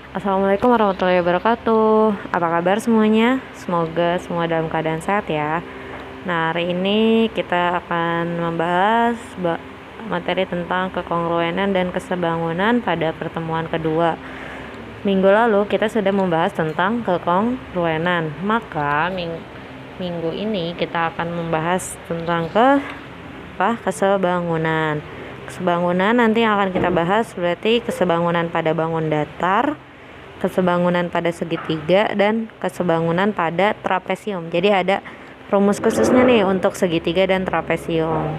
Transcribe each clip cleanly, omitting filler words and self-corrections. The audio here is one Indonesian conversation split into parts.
Assalamualaikum warahmatullahi wabarakatuh. Apa kabar semuanya? Semoga semua dalam keadaan sehat ya. Nah, hari ini kita akan membahas materi tentang kekongruenan dan kesebangunan pada pertemuan kedua. Minggu lalu kita sudah membahas tentang kekongruenan. Maka minggu ini kita akan membahas tentang kesebangunan. Kesebangunan nanti yang akan kita bahas berarti kesebangunan pada bangun datar, kesebangunan pada segitiga, dan kesebangunan pada trapesium. Jadi ada rumus khususnya nih untuk segitiga dan trapesium.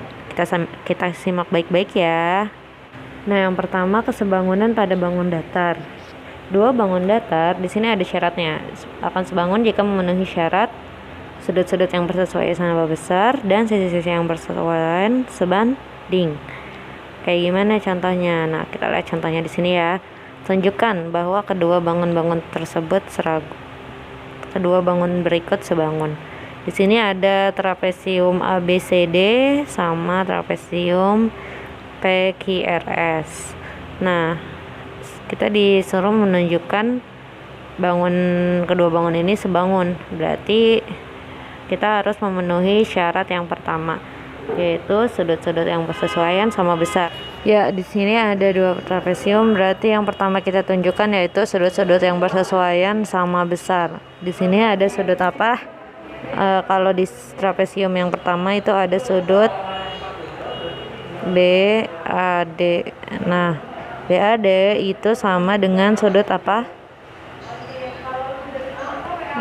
Kita simak baik-baik ya. Nah, yang pertama kesebangunan pada bangun datar. Dua bangun datar di sini ada syaratnya. Akan sebangun jika memenuhi syarat sudut-sudut yang bersesuaian sama besar dan sisi-sisi yang bersesuaian sebanding. Kayak gimana contohnya? Nah, kita lihat contohnya di sini ya. Tunjukkan bahwa kedua bangun tersebut kedua bangun berikut sebangun. Di sini ada trapesium ABCD sama trapesium PQRS. Nah, kita disuruh menunjukkan kedua bangun ini sebangun. Berarti kita harus memenuhi syarat yang pertama, yaitu sudut-sudut yang bersesuaian sama besar. Ya, di sini ada dua trapesium, berarti yang pertama kita tunjukkan yaitu sudut-sudut yang bersesuaian sama besar. Di sini ada sudut apa? Kalau di trapesium yang pertama itu ada sudut BAD. Nah, BAD itu sama dengan sudut apa?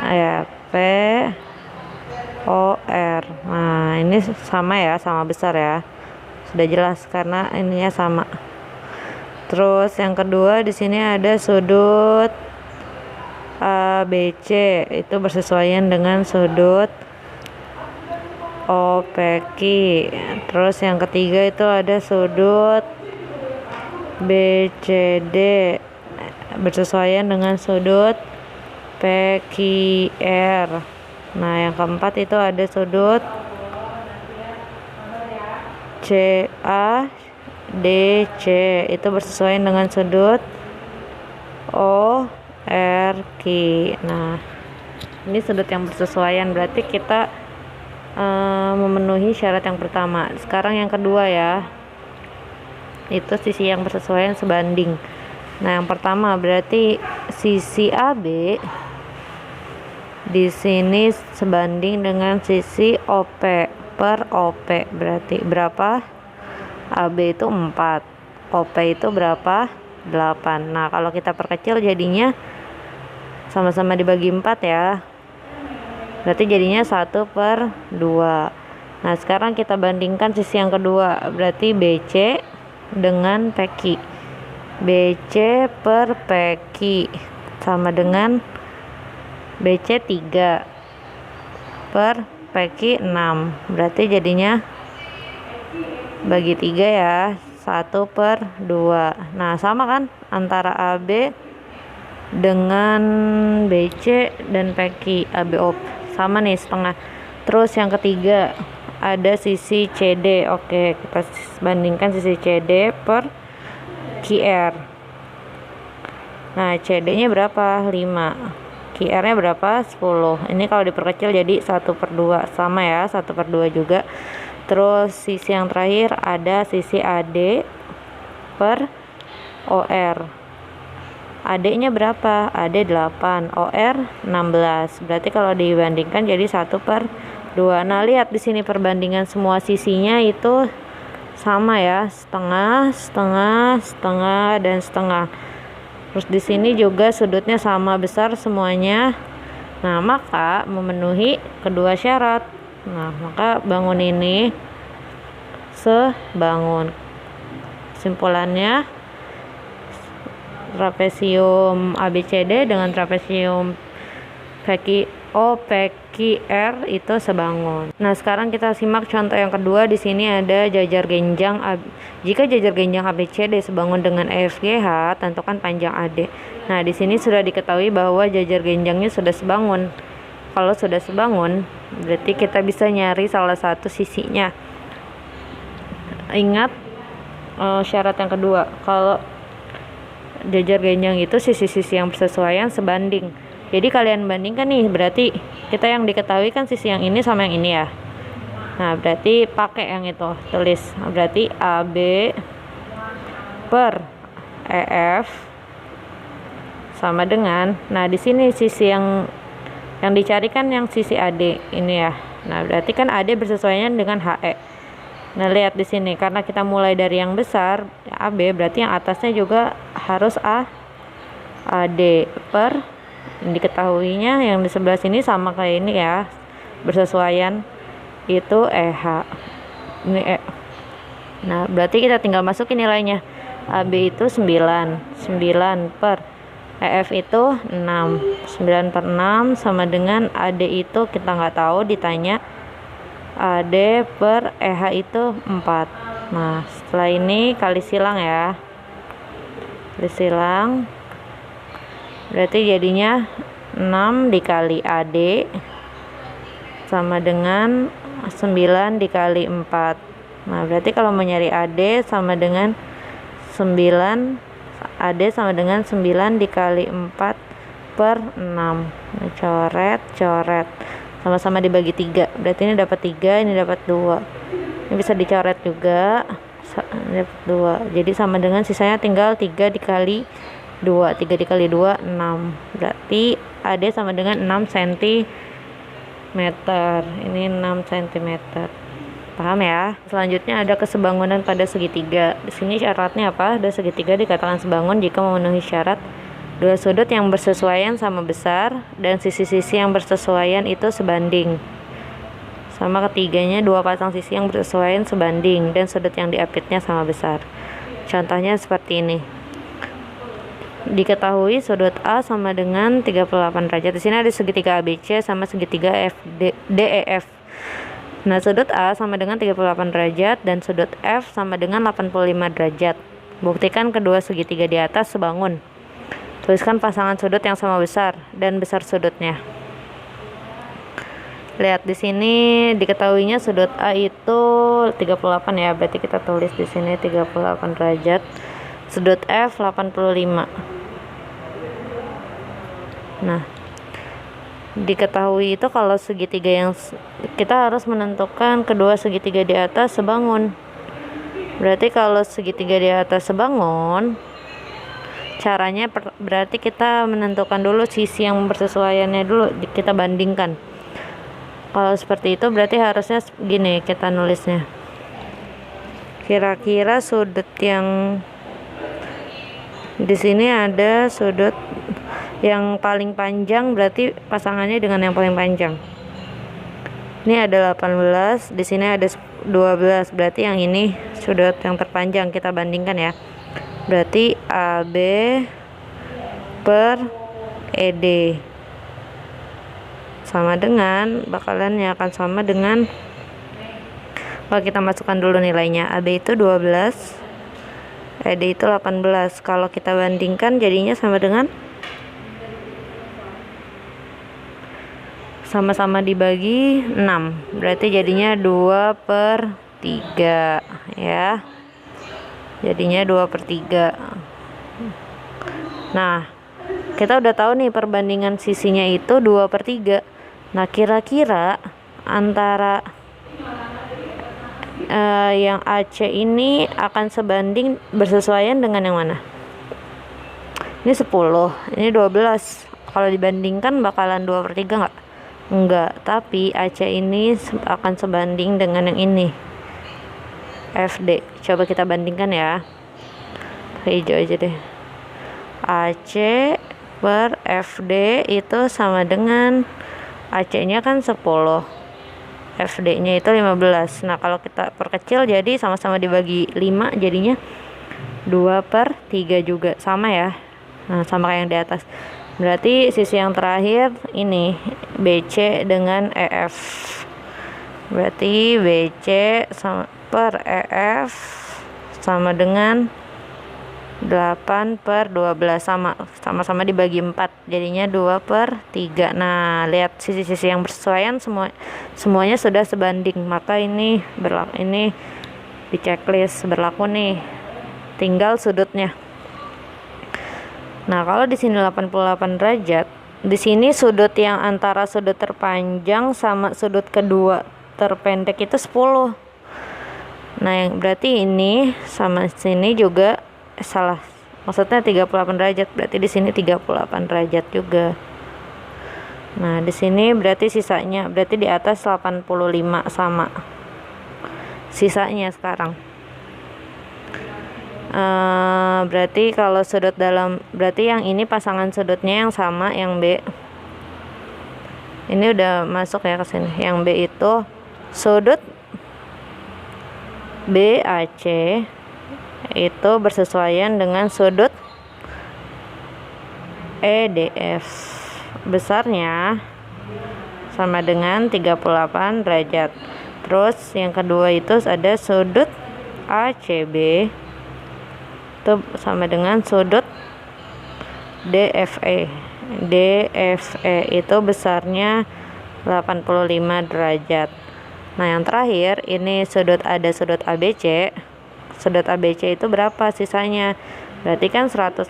Ya, POR. Nah, ini sama ya, sama besar ya. Sudah jelas karena ininya sama. Terus yang kedua di sini ada sudut ABC, itu bersesuaian dengan sudut OPQ. Terus yang ketiga itu ada sudut BCD bersesuaian dengan sudut PQR. Nah, yang keempat itu ada sudut CADC, itu bersesuaian dengan sudut ORQ. Nah, ini sudut yang bersesuaian, berarti kita memenuhi syarat yang pertama. Sekarang yang kedua ya, itu sisi yang bersesuaian sebanding. Nah, yang pertama berarti sisi AB di sini sebanding dengan sisi OP per OP. Berarti berapa? AB itu 4, OP itu berapa? 8. Nah, kalau kita perkecil jadinya sama-sama dibagi 4 ya. Berarti jadinya 1/2. Nah, sekarang kita bandingkan sisi yang kedua. Berarti BC dengan PQ. BC per PQ sama dengan BC 3 per PQ 6. Berarti jadinya bagi 3 ya, 1/2. Nah, sama kan antara AB dengan BC dan PQ. ABO sama nih, setengah. Terus yang ketiga ada sisi CD. Oke, kita bandingkan sisi CD per QR. Nah, CD-nya berapa? 5. QR-nya berapa? 10. Ini kalau diperkecil jadi 1/2. Sama ya, 1/2 juga. Terus sisi yang terakhir ada sisi AD per OR. AD-nya berapa? AD 8, OR 16. Berarti kalau dibandingkan jadi 1/2. Nah, lihat di sini perbandingan semua sisinya itu sama ya, setengah, setengah, setengah, dan setengah. Terus di sini juga sudutnya sama besar semuanya. Nah, maka memenuhi kedua syarat. Nah, maka bangun ini sebangun. Simpulannya, trapesium ABCD dengan trapesium PQR itu sebangun. Nah, sekarang kita simak contoh yang kedua. Di sini ada jajar genjang jika jajar genjang ABCD sebangun dengan EFGH, tentukan panjang AD. Nah, di sini sudah diketahui bahwa jajar genjangnya sudah sebangun. Kalau sudah sebangun, berarti kita bisa nyari salah satu sisinya. Ingat syarat yang kedua, kalau jajar genjang itu sisi-sisi yang bersesuaian sebanding. Jadi kalian bandingkan nih, berarti kita yang diketahui kan sisi yang ini sama yang ini ya. Nah, berarti pakai yang itu, tulis. Berarti AB per EF sama dengan, nah di sini sisi yang dicarikan yang sisi AD ini ya. Nah, berarti kan AD bersesuaian dengan HE. Nah, lihat di sini karena kita mulai dari yang besar AB, berarti yang atasnya juga harus AD per, diketahuinya yang di sebelah sini sama kayak ini ya, bersesuaian itu EH ini E. Nah, berarti kita tinggal masukin nilainya. AB itu 9 per EF itu 6, 9 per 6 sama dengan AD itu kita nggak tahu, ditanya AD per EH itu 4. Nah, setelah ini kali silang ya, kali silang, berarti jadinya 6 dikali AD sama dengan 9 dikali 4. Nah, berarti kalau mau nyari AD sama dengan 9, AD sama dengan 9 dikali 4 per 6. Nah, coret sama-sama dibagi 3, berarti ini dapat 3, ini dapat 2, ini bisa dicoret juga, dapat 2, jadi sama dengan sisanya tinggal 3 dikali 2, 3 dikali 2 6, berarti AD sama dengan 6 cm, ini 6 cm. Paham ya? Selanjutnya ada kesebangunan pada segitiga. Di sini syaratnya apa? Ada segitiga dikatakan sebangun jika memenuhi syarat dua sudut yang bersesuaian sama besar dan sisi-sisi yang bersesuaian itu sebanding. Sama ketiganya, dua pasang sisi yang bersesuaian sebanding dan sudut yang diapitnya sama besar. Contohnya seperti ini. Diketahui sudut A sama dengan 38 derajat. Di sini ada segitiga ABC sama segitiga DEF. Nah, sudut A sama dengan 38 derajat dan sudut F sama dengan 85 derajat. Buktikan kedua segitiga di atas sebangun. Tuliskan pasangan sudut yang sama besar dan besar sudutnya. Lihat di sini diketahuinya sudut A itu 38 ya, berarti kita tulis di sini 38 derajat. Sudut F 85. Nah, diketahui itu kalau segitiga yang kita harus menentukan kedua segitiga di atas sebangun. Berarti kalau segitiga di atas sebangun, caranya berarti kita menentukan dulu sisi yang bersesuaiannya dulu, kita bandingkan. Kalau seperti itu berarti harusnya gini kita nulisnya. Kira-kira sudut yang di sini ada sudut yang paling panjang, berarti pasangannya dengan yang paling panjang. Ini ada 18, di sini ada 12, berarti yang ini sudut yang terpanjang, kita bandingkan ya. Berarti AB per ED sama dengan, bakalannya akan sama dengan, kalau kita masukkan dulu nilainya, AB itu 12, ED itu 18. Kalau kita bandingkan jadinya sama dengan, sama-sama dibagi 6, berarti jadinya 2/3 ya, jadinya 2/3. Nah, kita udah tahu nih perbandingan sisinya itu 2/3. Nah, kira-kira antara yang AC ini akan sebanding bersesuaian dengan yang mana? Ini 10, ini 12. Kalau dibandingkan bakalan 2/3 nggak? Enggak, tapi AC ini akan sebanding dengan yang ini, FD. Coba kita bandingkan ya, hijau aja deh. AC per FD itu sama dengan, AC nya kan 10, FD nya itu 15. Nah, kalau kita perkecil jadi sama-sama dibagi 5, jadinya 2/3 juga, sama ya. Nah, sama kayak yang di atas. Berarti sisi yang terakhir ini BC dengan EF. Berarti BC per EF sama dengan 8/12, sama-sama dibagi 4, jadinya 2/3. Nah, lihat sisi-sisi yang bersesuaian semuanya sudah sebanding, maka ini berlaku, ini di checklist berlaku nih, tinggal sudutnya. Nah, kalau di sini 88 derajat, di sini sudut yang antara sudut terpanjang sama sudut kedua terpendek itu 10. Nah, yang berarti ini sama sini juga salah. Maksudnya 38 derajat, berarti di sini 38 derajat juga. Nah, di sini berarti sisanya, berarti di atas 85 sama. Sisanya sekarang. Berarti kalau sudut dalam, berarti yang ini pasangan sudutnya yang sama, yang B. Ini udah masuk ya ke sini. Yang B itu sudut BAC itu bersesuaian dengan sudut EDF. Besarnya sama dengan 38 derajat. Terus yang kedua itu ada sudut ACB itu sama dengan sudut DFE. DFE itu besarnya 85 derajat. Nah, yang terakhir ini ada sudut ABC. Sudut ABC itu berapa sisanya? Berarti kan 180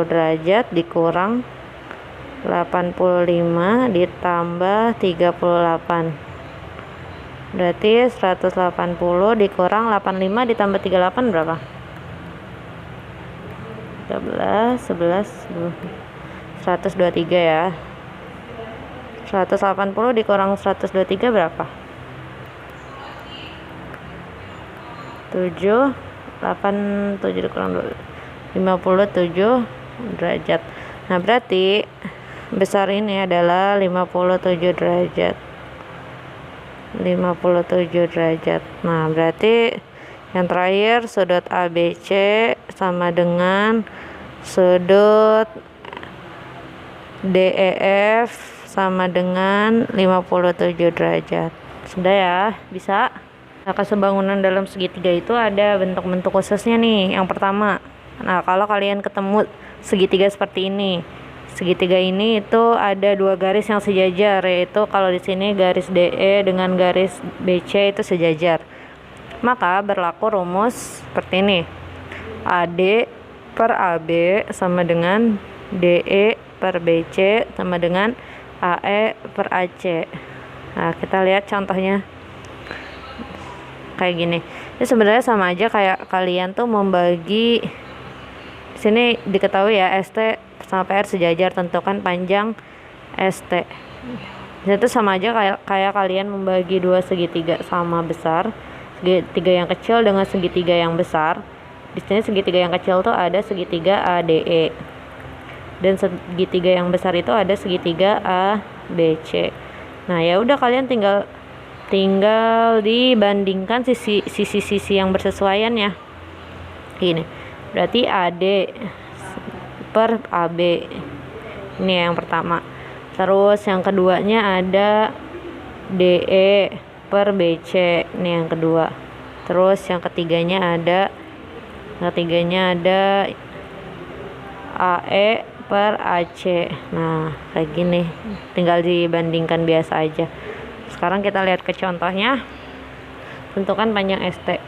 derajat dikurang 85 ditambah 38. Berarti 180 dikurang 85 ditambah 38 berapa? 13, 11, 123 ya. 180 dikurang 123 berapa? 7, 8, 7 dikurang 2, 57 derajat. Nah, berarti besar ini adalah 57 derajat. 57 derajat. Nah, berarti yang terakhir sudut ABC sama dengan sudut DEF sama dengan 57 derajat. Sudah ya, bisa. Nah, kesebangunan dalam segitiga itu ada bentuk-bentuk khususnya nih. Yang pertama, nah kalau kalian ketemu segitiga seperti ini, segitiga ini itu ada dua garis yang sejajar, yaitu kalau di sini garis DE dengan garis BC itu sejajar. Maka berlaku rumus seperti ini. AD per AB sama dengan DE per BC sama dengan AE per AC. Nah, kita lihat contohnya. Kayak gini. Ini sebenarnya sama aja kayak kalian tuh membagi, sini diketahui ya ST sama PR sejajar, tentukan panjang ST. Itu sama aja kayak kalian membagi dua segitiga sama besar, segitiga yang kecil dengan segitiga yang besar. Di sini segitiga yang kecil tuh ada segitiga ADE, dan segitiga yang besar itu ada segitiga ABC. Nah, ya udah kalian tinggal dibandingkan sisi-sisi yang bersesuaian ya. Gini. Berarti AD per AB. Ini yang pertama. Terus yang keduanya ada DE per BC. Ini yang kedua. Terus yang ketiganya ada AE per AC. Nah, kayak gini. Tinggal dibandingkan biasa aja. Sekarang kita lihat ke contohnya. Tentukan panjang ST.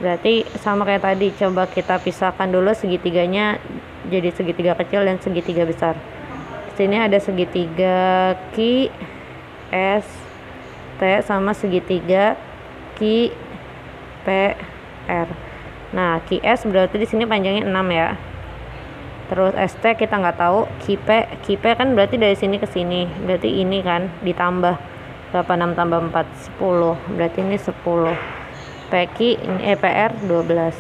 Berarti sama kayak tadi, coba kita pisahkan dulu segitiganya jadi segitiga kecil dan segitiga besar. Di sini ada segitiga Q S T sama segitiga Q P R. Nah, QS berarti di sini panjangnya 6 ya. Terus ST kita nggak tahu, QP kan berarti dari sini ke sini, berarti ini kan ditambah 86 tambah 4 10, berarti ini 10. PQ ini PR 12.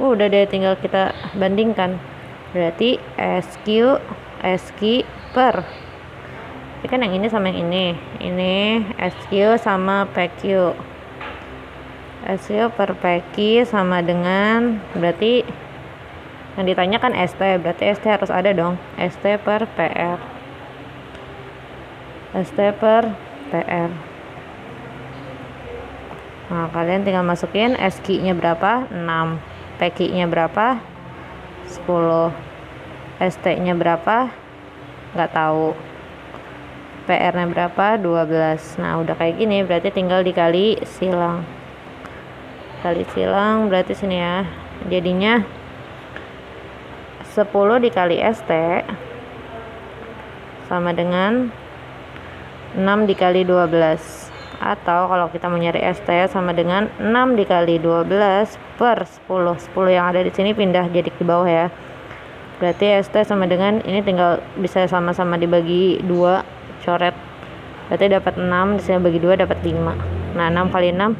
Udah deh, tinggal kita bandingkan. Berarti SQ per, ini kan yang ini sama yang ini SQ sama PQ. SQ per PQ sama dengan, berarti yang ditanya kan ST, berarti ST harus ada dong. ST per PR. ST per PR. Nah, kalian tinggal masukin SQ-nya berapa? 6. PQ-nya berapa? 10. ST-nya berapa? Nggak tahu. PR-nya berapa? 12. Nah, udah kayak gini, berarti tinggal dikali silang. Kali silang berarti sini ya. Jadinya 10 dikali ST sama dengan 6 dikali 12. Atau kalau kita mau nyari ST sama dengan 6 dikali 12 per 10. 10 yang ada di sini pindah jadi ke bawah ya. Berarti ST sama dengan ini tinggal bisa sama-sama dibagi 2, coret. Berarti dapat 6, di sini bagi 2 dapat 5. Nah, 6 kali 6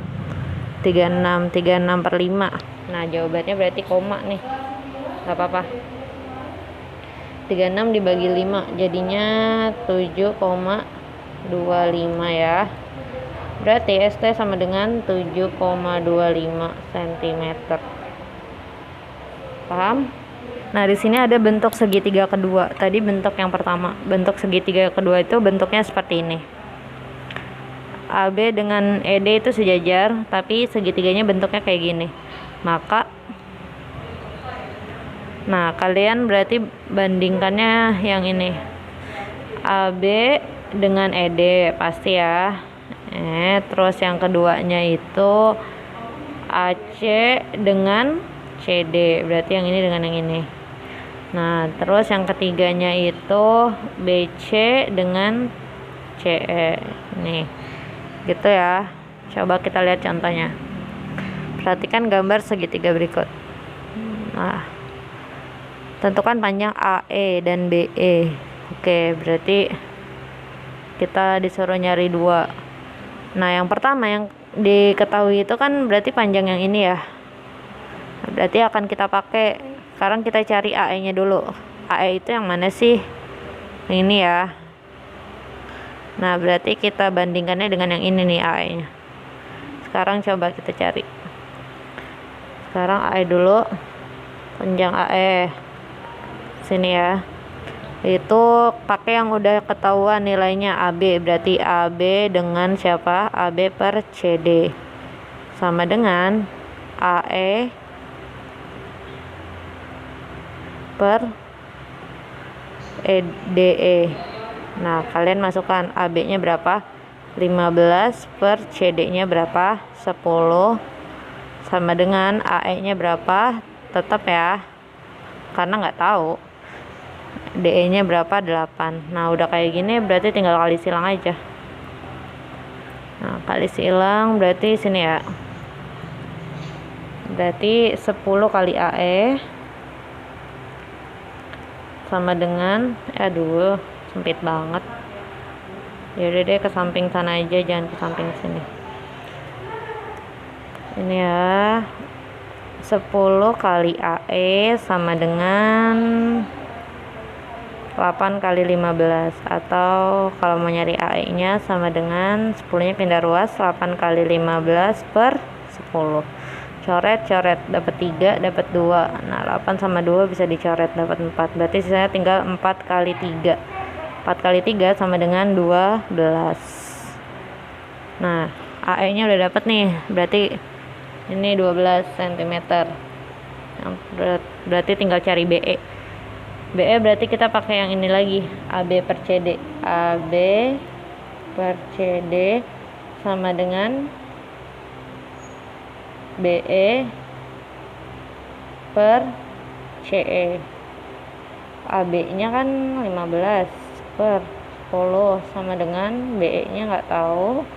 36, 36 per 5. Nah, jawabannya berarti koma nih. Gak apa-apa. 36 dibagi 5 jadinya 7,25 ya. Berarti ST sama dengan 7,25 cm. Paham? Nah, di sini ada bentuk segitiga kedua. Tadi bentuk yang pertama. Bentuk segitiga kedua itu bentuknya seperti ini. AB dengan ED itu sejajar, tapi segitiganya bentuknya kayak gini. Maka nah, kalian berarti bandingkannya yang ini. AB dengan ED pasti ya. Terus yang keduanya itu AC dengan CD, berarti yang ini dengan yang ini. Nah, terus yang ketiganya itu BC dengan CE. Nih. Gitu ya. Coba kita lihat contohnya. Perhatikan gambar segitiga berikut. Nah, tentukan panjang AE dan BE. Oke, berarti kita disuruh nyari 2. Nah, yang pertama yang diketahui itu kan berarti panjang yang ini ya. Berarti akan kita pakai. Sekarang kita cari AE-nya dulu. AE itu yang mana sih? Yang ini ya. Nah, berarti kita bandingkannya dengan yang ini nih AE-nya. Sekarang coba kita cari. Sekarang AE dulu. Panjang AE. Sini ya. Itu pakai yang udah ketahuan nilainya AB. Berarti AB dengan siapa? AB per CD. Sama dengan AE per EDE. Nah, kalian masukkan AB-nya berapa? 15 per CD-nya berapa? 10 sama dengan AE-nya berapa? Tetap ya, karena nggak tahu. DE-nya berapa? 8. Nah, udah kayak gini berarti tinggal kali silang aja. Nah, kali silang berarti sini ya. Berarti 10 kali AE sama dengan aduh, sempit banget. Yaudah deh, ke samping sana aja, jangan ke samping sini. Ini ya, 10 kali AE sama dengan 8 kali 15. Atau kalau mau nyari AE nya sama dengan 10 nya pindah ruas, 8 kali 15 per 10. Coret dapat 3, dapat 2. Nah, 8 sama 2 bisa dicoret, dapat 4. Berarti sisanya tinggal 4 kali 3. 4 kali 3 sama dengan 12. Nah, AE nya udah dapat nih. Berarti ini 12 cm. Berarti tinggal cari BE. BE berarti kita pakai yang ini lagi, AB per CD. AB per CD sama dengan BE per CE. AB nya kan 15 per 10 sama dengan BE nya nggak tahu,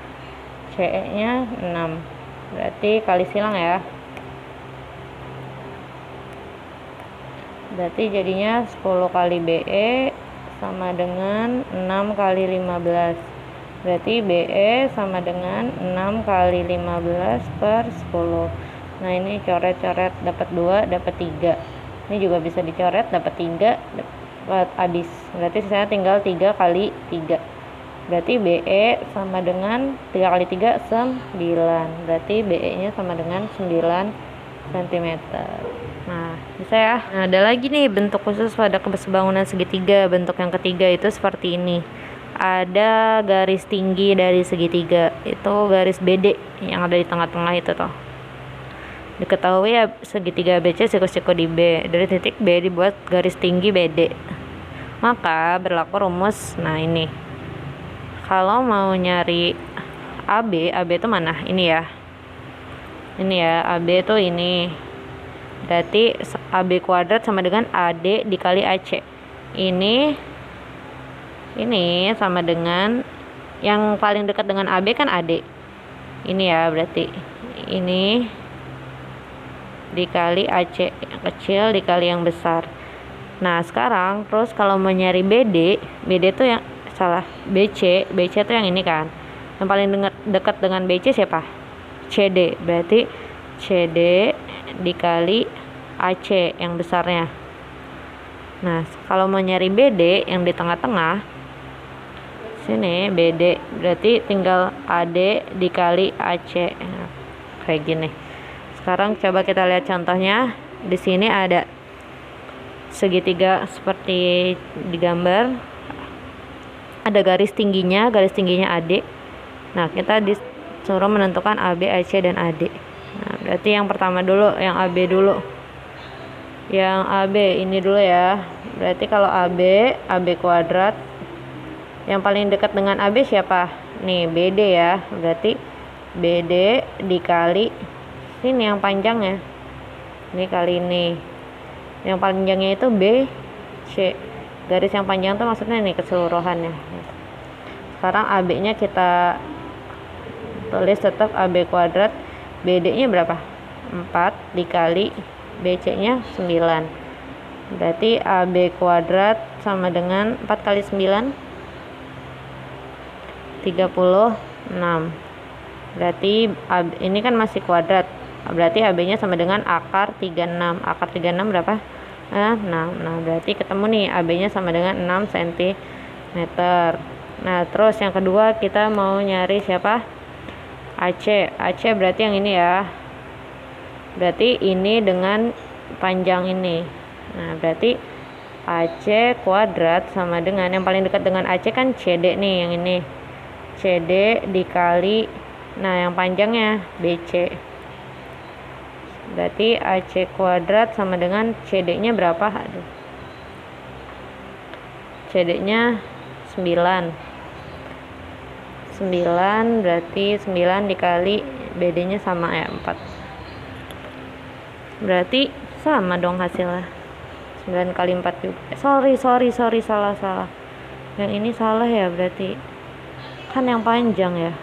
CE nya 6. Berarti kali silang ya. Berarti jadinya 10 kali BE sama dengan 6 kali 15. Berarti BE sama dengan 6 kali 15 per 10. Nah, ini coret-coret dapat 2, dapat 3. Ini juga bisa dicoret, dapat 3, dapat habis. Berarti saya tinggal 3 kali 3. Berarti BE sama dengan 3 kali 3 9. Berarti BE nya sama dengan 9 cm. Nah, bisa ya. Nah, ada lagi nih bentuk khusus pada kesebangunan segitiga. Bentuk yang ketiga itu seperti ini. Ada garis tinggi dari segitiga. Itu garis BD yang ada di tengah-tengah itu toh. Diketahui ya segitiga ABC siku-siku di B. Dari titik B dibuat garis tinggi BD. Maka berlaku rumus, nah ini. Kalau mau nyari AB itu mana? Ini ya. Ini ya, AB itu ini. Berarti AB kuadrat sama dengan AD dikali AC. Ini sama dengan yang paling dekat dengan AB kan AD. Ini ya, berarti ini dikali AC yang kecil dikali yang besar. Nah, sekarang terus kalau mau nyari BD tuh yang salah, BC tuh yang ini kan. Yang paling dekat dengan BC siapa? CD. Berarti CD dikali AC yang besarnya. Nah, kalau mau nyari BD yang di tengah-tengah, sini BD, berarti tinggal AD dikali AC. Nah, kayak gini. Sekarang coba kita lihat contohnya. Di sini ada segitiga seperti di gambar. Ada garis tingginya AD. Nah, kita disuruh menentukan AB, AC, dan AD. Nah, berarti yang pertama dulu, yang AB dulu. Yang AB ini dulu ya. Berarti kalau AB kuadrat, yang paling dekat dengan AB siapa? Nih, BD ya. Berarti BD dikali sini yang panjangnya. Ini kali ini. Yang panjangnya itu BC. Garis yang panjang itu maksudnya nih keseluruhannya. Sekarang AB-nya kita tulis tetap AB kuadrat. BD-nya berapa? 4 dikali BC-nya 9. Berarti AB kuadrat sama dengan 4 kali 9 36. Berarti ini kan masih kuadrat. Berarti AB-nya sama dengan akar 36. Akar 36 berapa? 6. Nah, berarti ketemu nih AB-nya sama dengan 6 cm. Nah, terus yang kedua kita mau nyari siapa? AC. AC berarti yang ini ya. Berarti ini dengan panjang ini. Nah, berarti AC kuadrat sama dengan, yang paling dekat dengan AC kan CD nih, yang ini. CD dikali, nah yang panjangnya BC. Berarti AC kuadrat sama dengan CD-nya berapa? Aduh. CD-nya 9. 9 berarti 9 dikali BD-nya sama ya 4. Berarti sama dong hasilnya. 9 kali 4 juga. Sorry, salah. Yang ini salah ya, berarti kan yang panjang ya.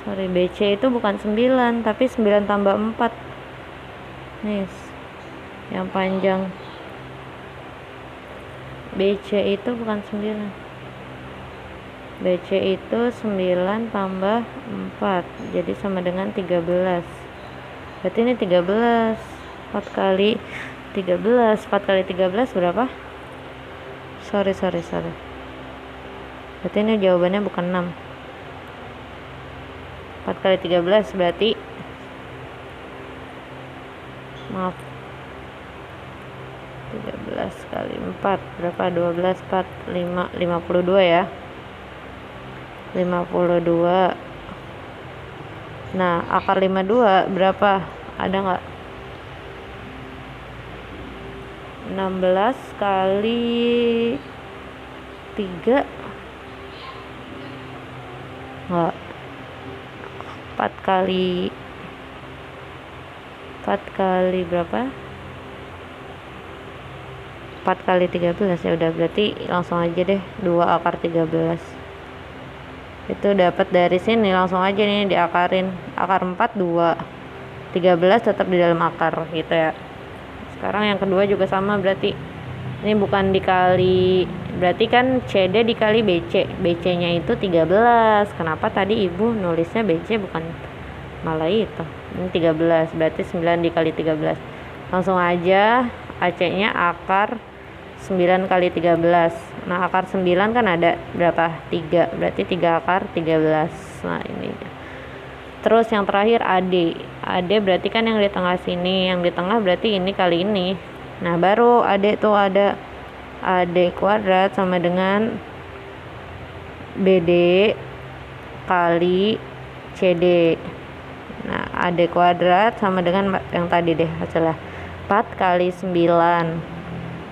Sorry, BC itu bukan 9, tapi 9 tambah 4. Nih, yang panjang BC itu bukan 9. BC itu 9 tambah 4, jadi sama dengan 13. Berarti ini 13. 4 kali 13. 4 kali 13 berapa? Sorry. Berarti ini jawabannya bukan 6. 4 kali 13 berarti, maaf, 13 kali 4 berapa? 12, 4, 5, 52 ya. 52. Nah, akar 52 berapa? Ada nggak? 16 kali 3 nggak? 4 kali berapa? 4 kali 13 ya udah, berarti langsung aja deh 2 akar 13. Itu dapat dari sini, langsung aja nih diakarin. Akar 4 2. 13 tetap di dalam akar gitu ya. Sekarang yang kedua juga sama, berarti ini bukan dikali, berarti kan CD dikali BC. BC-nya itu 13. Kenapa tadi Ibu nulisnya BC bukan malah itu? Ini 13, berarti 9 dikali 13. Langsung aja AC-nya akar 9 kali 13. Nah, akar 9 kan ada berapa? 3. Berarti 3 akar 13. Nah, ini. Terus yang terakhir AD. AD berarti kan yang di tengah sini. Yang di tengah berarti ini kali ini. Nah, baru AD tuh ada AD kuadrat sama dengan BD kali CD. Nah, AD kuadrat sama dengan yang tadi deh hasilnya. 4 kali 9.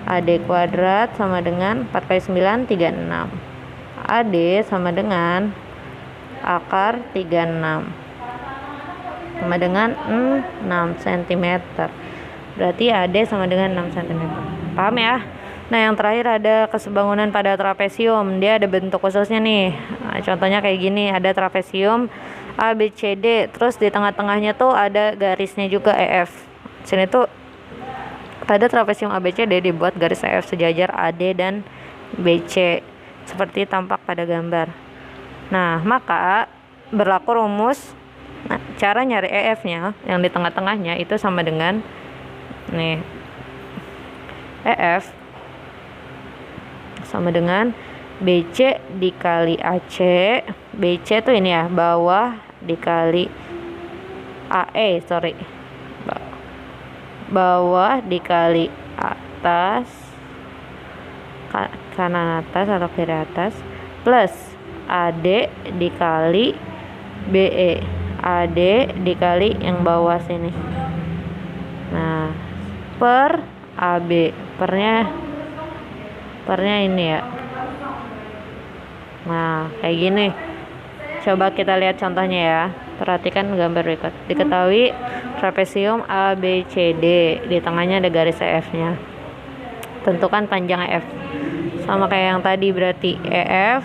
AD kuadrat sama dengan 4 kali 9 36. AD sama dengan akar 36 sama dengan 6 cm. Berarti AD sama dengan 6 cm. Paham ya? Nah, yang terakhir ada kesebangunan pada trapesium. Dia ada bentuk khususnya nih. Nah, contohnya kayak gini, ada trapesium A, B, C, D. Terus di tengah-tengahnya tuh ada garisnya juga EF. Sini tuh pada trapesium A, B, C, D dibuat garis EF sejajar AD dan BC. Seperti tampak pada gambar. Nah, maka berlaku rumus. Nah, cara nyari EF-nya yang di tengah-tengahnya itu sama dengan nih. EF sama dengan BC dikali AC. BC tuh ini ya, bawah dikali AE, sorry. Bawah dikali atas, kanan atas atau kiri atas, plus AD dikali BE. AD dikali yang bawah sini. Nah, per AB. Pernya ini ya. Nah, kayak gini. Coba kita lihat contohnya ya. Perhatikan gambar berikut. Diketahui trapesium A, B, C, D. Di tengahnya ada garis EF-nya. Tentukan panjang EF. Sama kayak yang tadi, berarti EF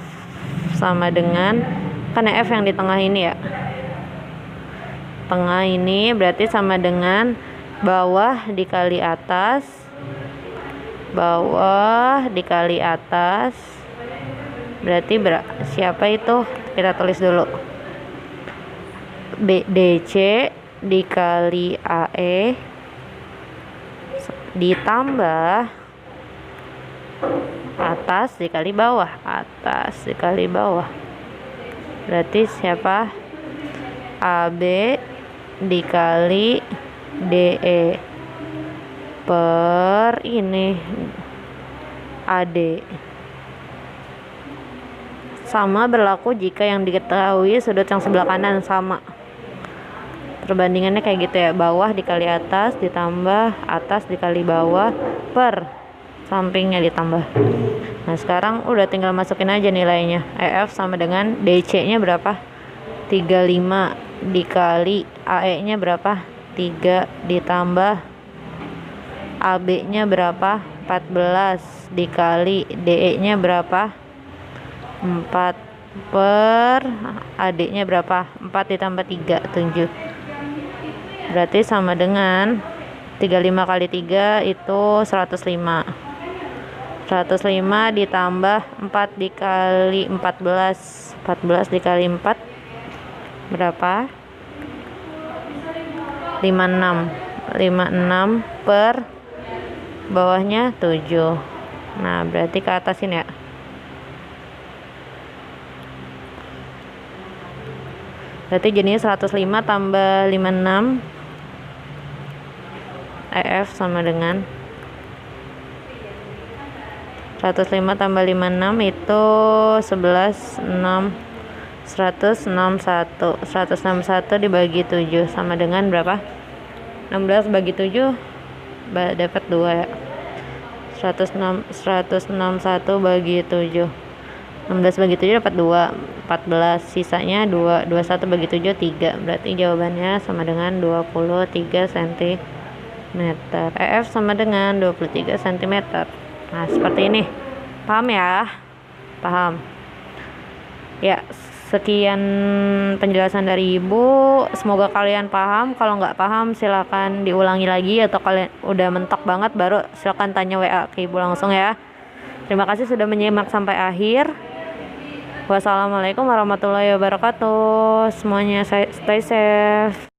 sama dengan, kan EF yang di tengah ini ya. Tengah ini berarti sama dengan bawah dikali atas. Bawah dikali atas. Berarti siapa itu? Kita tulis dulu. DC dikali AE ditambah atas dikali bawah. Atas dikali bawah. Berarti siapa? AB dikali DE per ini AD. Sama berlaku jika yang diketahui sudut yang sebelah kanan sama. Perbandingannya kayak gitu ya, bawah dikali atas ditambah atas dikali bawah per sampingnya ditambah. Nah, sekarang udah tinggal masukin aja nilainya. EF sama dengan DC nya berapa? 35 dikali AE nya berapa? 3 ditambah AB nya berapa? 14 dikali DE nya berapa? 4 per AD nya berapa? 4 ditambah 3, 7. Berarti sama dengan 35 kali 3 itu 105. 105 ditambah 4 dikali 14. 14 dikali 4 berapa? 56. 56 per bawahnya 7. Nah, berarti ke atas ini ya. Berarti jadinya 105 tambah 56 EF sama dengan 105 tambah 56 itu 11 6 161. 161 dibagi 7 sama dengan berapa? 16 bagi 7 dapat 2 ya. 161 bagi 7. 16 bagi 7 dapat 2. 14, sisanya 2. 21 bagi 7 3. Berarti jawabannya sama dengan 23 cm. EF sama dengan 23 cm. Nah, seperti ini. Paham ya? Paham. Ya, sekian penjelasan dari Ibu. Semoga kalian paham. Kalau nggak paham silakan diulangi lagi, atau kalian udah mentok banget baru silakan tanya WA ke Ibu langsung ya. Terima kasih sudah menyimak sampai akhir. Wassalamualaikum warahmatullahi wabarakatuh. Semuanya stay safe.